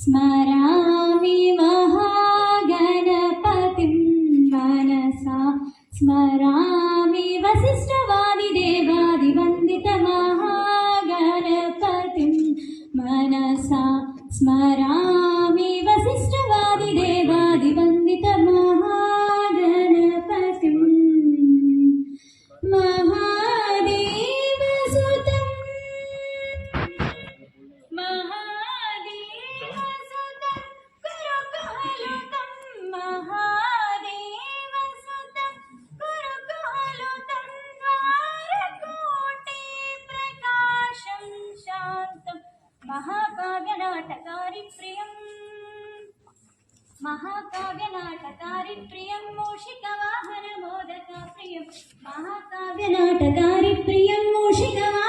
स्मरामि महागणपतिं मनसा स्मरामि वसिष्ठवादिदेवादिवन्दितमहागणपतिं मनसा स्मरामि वसिष्ठवादिदेवादिवन्दितमहागणपतिं महादेवसुतं गुरुकुलुतं महादेवसुतं गुरुकुलुतं द्वारकोटिप्रकाशं शान्तं महाकाव्यनाटकारि प्रियं मूषिकवाहनमोदकप्रियं महाकाव्यनाटकारि प्रियं मूषिकवाहनमोदकप्रियं